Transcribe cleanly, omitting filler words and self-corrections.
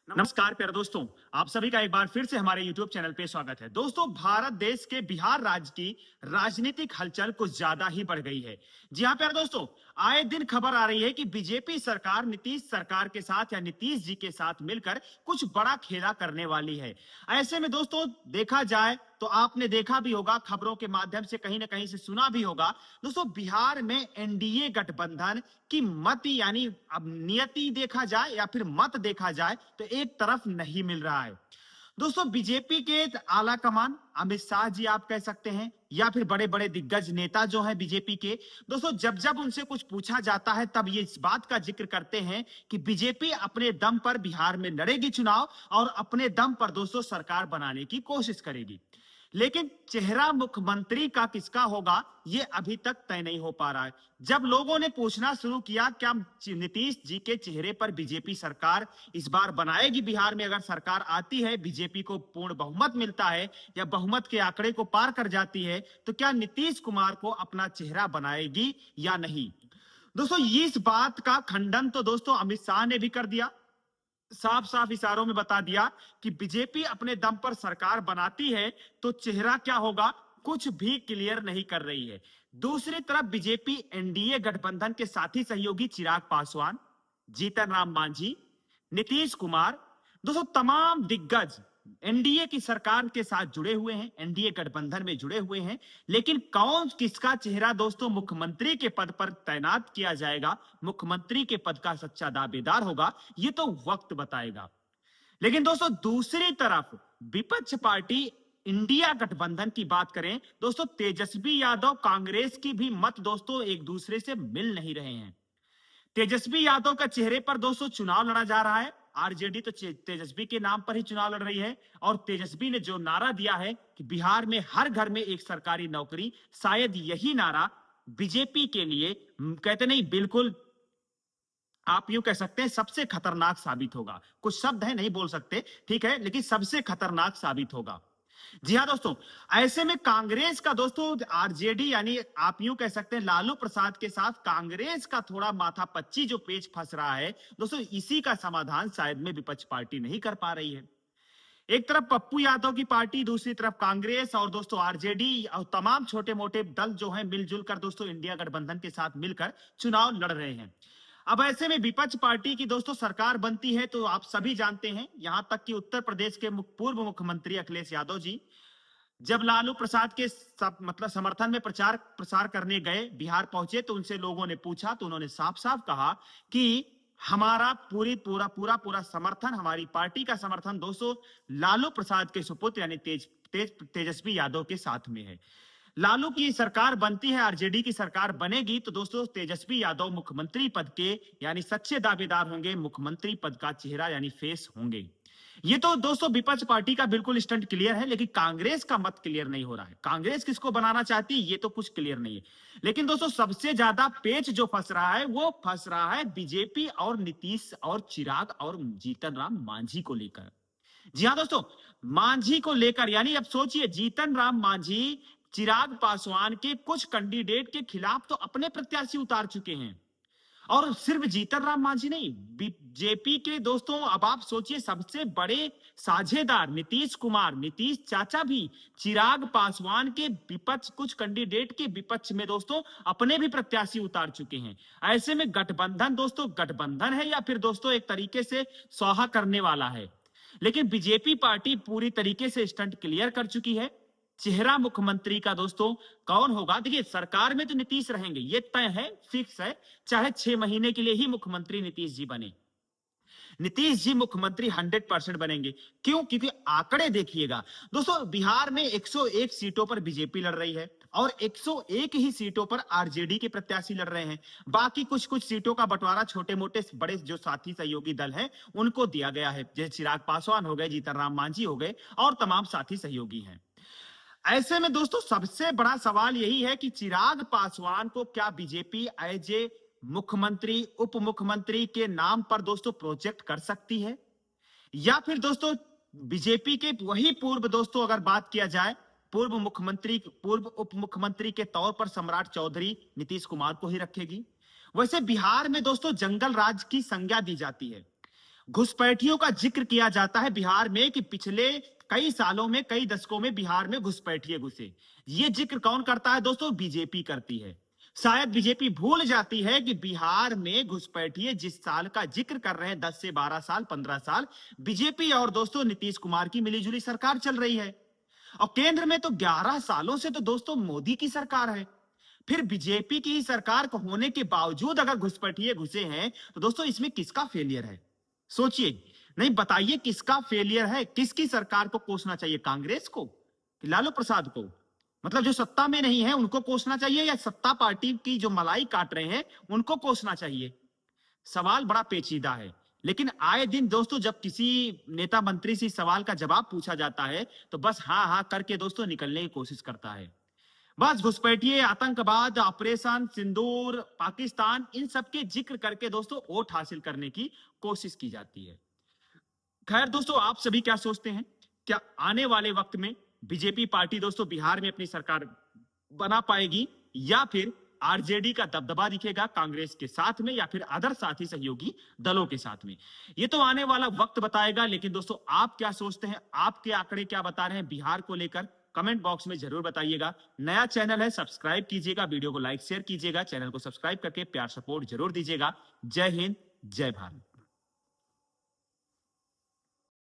नमस्कार प्यारे दोस्तों, आप सभी का एक बार फिर से हमारे YouTube चैनल पे स्वागत है। दोस्तों, भारत देश के बिहार राज्य की राजनीतिक हलचल कुछ ज्यादा ही बढ़ गई है। जी हाँ प्यारे दोस्तों, आए दिन खबर आ रही है कि बीजेपी सरकार नीतीश सरकार के साथ या नीतीश जी के साथ मिलकर कुछ बड़ा खेला करने वाली है। ऐसे में दोस्तों देखा जाए तो आपने देखा भी होगा, खबरों के माध्यम से कहीं ना कहीं से सुना भी होगा दोस्तों, बिहार में एनडीए गठबंधन की मत यानी अब नियति देखा जाए या फिर मत देखा जाए तो एक तरफ नहीं मिल रहा है। दोस्तों, बीजेपी के आला कमान अमित शाह जी आप कह सकते हैं या फिर बड़े बड़े दिग्गज नेता जो हैं बीजेपी के, दोस्तों जब जब उनसे कुछ पूछा जाता है तब ये इस बात का जिक्र करते हैं कि बीजेपी अपने दम पर बिहार में लड़ेगी चुनाव और अपने दम पर दोस्तों सरकार बनाने की कोशिश करेगी। लेकिन चेहरा मुख्यमंत्री का किसका होगा ये अभी तक तय नहीं हो पा रहा है। जब लोगों ने पूछना शुरू किया क्या नीतीश जी के चेहरे पर बीजेपी सरकार इस बार बनाएगी, बिहार में अगर सरकार आती है, बीजेपी को पूर्ण बहुमत मिलता है या बहुमत के आंकड़े को पार कर जाती है, तो क्या नीतीश कुमार को अपना चेहरा बनाएगी या नहीं। दोस्तों, इस बात का खंडन तो दोस्तों अमित शाह ने भी कर दिया, साफ साफ इशारों में बता दिया कि बीजेपी अपने दम पर सरकार बनाती है तो चेहरा क्या होगा कुछ भी क्लियर नहीं कर रही है। दूसरी तरफ बीजेपी एनडीए गठबंधन के साथी सहयोगी चिराग पासवान, जीतन राम मांझी, नीतीश कुमार, दोस्तों तमाम दिग्गज एनडीए की सरकार के साथ जुड़े हुए हैं, एनडीए गठबंधन में जुड़े हुए हैं। लेकिन कौन किसका चेहरा दोस्तों मुख्यमंत्री के पद पर तैनात किया जाएगा, मुख्यमंत्री के पद का सच्चा दावेदार होगा, ये तो वक्त बताएगा। लेकिन दोस्तों दूसरी तरफ विपक्ष पार्टी इंडिया गठबंधन की बात करें दोस्तों, तेजस्वी यादव कांग्रेस की भी मत दोस्तों एक दूसरे से मिल नहीं रहे हैं। तेजस्वी यादव का चेहरे पर दोस्तों चुनाव लड़ा जा रहा है, आरजेडी तो तेजस्वी के नाम पर ही चुनाव लड़ रही है और तेजस्वी ने जो नारा दिया है कि बिहार में हर घर में एक सरकारी नौकरी, शायद यही नारा बीजेपी के लिए कहते नहीं बिल्कुल आप यूं कह सकते हैं सबसे खतरनाक साबित होगा। कुछ शब्द है नहीं बोल सकते, ठीक है, लेकिन सबसे खतरनाक साबित होगा। जी हाँ दोस्तों, ऐसे में कांग्रेस का दोस्तों आरजेडी यानी आप यूं कह सकते हैं लालू प्रसाद के साथ कांग्रेस का थोड़ा माथापच्ची जो पेच फंस रहा है दोस्तों, इसी का समाधान शायद में विपक्ष पार्टी नहीं कर पा रही है। एक तरफ पप्पू यादव की पार्टी, दूसरी तरफ कांग्रेस और दोस्तों आरजेडी और तमाम छोटे मोटे दल जो हैं मिलजुल कर दोस्तों इंडिया गठबंधन के साथ मिलकर चुनाव लड़ रहे हैं। अब ऐसे में विपक्ष पार्टी की दोस्तों सरकार बनती है तो आप सभी जानते हैं, यहां तक कि उत्तर प्रदेश के पूर्व मुख्यमंत्री अखिलेश यादव जी जब लालू प्रसाद के मतलब समर्थन में प्रचार प्रसार करने गए, बिहार पहुंचे तो उनसे लोगों ने पूछा तो उन्होंने साफ साफ कहा कि हमारा पूरा पूरा पूरा समर्थन, हमारी पार्टी का समर्थन दोस्तों लालू प्रसाद के सुपुत्र यानी तेजस्वी यादव के साथ में है। लालू की सरकार बनती है, आरजेडी की सरकार बनेगी तो दोस्तों तेजस्वी यादव मुख्यमंत्री पद के यानी सच्चे दावेदार होंगे, मुख्यमंत्री पद का चेहरा यानी फेस होंगे। ये तो दोस्तों विपक्ष पार्टी का बिल्कुल स्टंट क्लियर है, लेकिन कांग्रेस का मत क्लियर नहीं हो रहा है। कांग्रेस किसको बनाना चाहती है ये तो कुछ क्लियर नहीं है। लेकिन दोस्तों सबसे ज्यादा पेच जो फंस रहा है वो फंस रहा है बीजेपी और नीतीश और चिराग और जीतन राम मांझी को लेकर। जी हाँ दोस्तों, मांझी को लेकर यानी अब सोचिए, जीतन राम मांझी चिराग पासवान के कुछ कैंडिडेट के खिलाफ तो अपने प्रत्याशी उतार चुके हैं और सिर्फ जीतन राम मांझी नहीं, बीजेपी के दोस्तों अब आप सोचिए सबसे बड़े साझेदार नीतीश कुमार, नीतीश चाचा भी चिराग पासवान के विपक्ष कुछ कैंडिडेट के विपक्ष में दोस्तों अपने भी प्रत्याशी उतार चुके हैं। ऐसे में गठबंधन दोस्तों गठबंधन है या फिर दोस्तों एक तरीके से स्वाहा करने वाला है। लेकिन बीजेपी पार्टी पूरी तरीके से स्टंट क्लियर कर चुकी है। चेहरा मुख्यमंत्री का दोस्तों कौन होगा, देखिए सरकार में तो नीतीश रहेंगे, ये तय है, फिक्स है, चाहे 6 महीने के लिए ही मुख्यमंत्री नीतीश जी बने, नीतीश जी मुख्यमंत्री 100% बनेंगे। क्यों? क्योंकि आंकड़े देखिएगा दोस्तों, बिहार में 101 सीटों पर बीजेपी लड़ रही है और 101 ही सीटों पर आरजेडी के प्रत्याशी लड़ रहे हैं। बाकी कुछ कुछ सीटों का बंटवारा छोटे मोटे बड़े जो साथी सहयोगी दल हैं उनको दिया गया है, जैसे चिराग पासवान हो गए, जीतन राम मांझी हो गए और तमाम साथी सहयोगी हैं। ऐसे में दोस्तों सबसे बड़ा सवाल यही है कि चिराग पासवान को क्या बीजेपी एज ए मुख्यमंत्री उप मुख्यमंत्री के नाम पर दोस्तों प्रोजेक्ट कर सकती है, या फिर दोस्तों बीजेपी के वही पूर्व दोस्तों अगर बात किया जाए पूर्व मुख्यमंत्री पूर्व उप मुख्यमंत्री के तौर पर सम्राट चौधरी नीतीश कुमार को ही रखेगी। वैसे बिहार में दोस्तों जंगल राज की संज्ञा दी जाती है, घुसपैठियों का जिक्र किया जाता है बिहार में कि पिछले कई सालों में, कई दशकों में बिहार में घुसपैठिए घुसे। ये जिक्र कौन करता है दोस्तों? बीजेपी करती है। शायद बीजेपी भूल जाती है कि बिहार में घुसपैठिए जिस साल का जिक्र कर रहे हैं, 10 से 12 साल, 15 साल, बीजेपी और दोस्तों नीतीश कुमार की मिलीजुली सरकार चल रही है। और केंद्र में तो 11 सालों से तो दोस्तों मोदी की सरकार है। फिर बीजेपी की सरकार को होने के बावजूद अगर घुसपैठिए घुसे हैं, तो दोस्तों इसमें किसका फेलियर है? सोचिए। नहीं, बताइए किसका फेलियर है? किसकी सरकार को कोसना चाहिए? कांग्रेस को कि लालू प्रसाद को? मतलब जो सत्ता में नहीं है उनको कोसना चाहिए, या सत्ता पार्टी की जो मलाई काट रहे हैं उनको कोसना चाहिए? सवाल बड़ा पेचीदा है। लेकिन आए दिन दोस्तों जब किसी नेता मंत्री से सवाल का जवाब पूछा जाता है, तो बस हाँ हाँ करके दोस्तों निकलने की कोशिश करता है। बस घुसपैठिए, आतंकवाद, ऑपरेशन सिंदूर, पाकिस्तान, इन सब के जिक्र करके दोस्तों वोट हासिल करने की कोशिश की जाती है। खैर दोस्तों, आप सभी क्या सोचते हैं? क्या आने वाले वक्त में बीजेपी पार्टी दोस्तों बिहार में अपनी सरकार बना पाएगी, या फिर आरजेडी का दबदबा दिखेगा कांग्रेस के साथ में, या फिर अदर साथी सहयोगी दलों के साथ में? ये तो आने वाला वक्त बताएगा। लेकिन दोस्तों आप क्या सोचते हैं? आपके आंकड़े क्या बता रहे हैं बिहार को लेकर? कमेंट बॉक्स में जरूर बताइएगा। नया चैनल है, सब्सक्राइब कीजिएगा, वीडियो को लाइक शेयर कीजिएगा, चैनल को सब्सक्राइब करके प्यार सपोर्ट जरूर दीजिएगा। जय हिंद, जय भारत।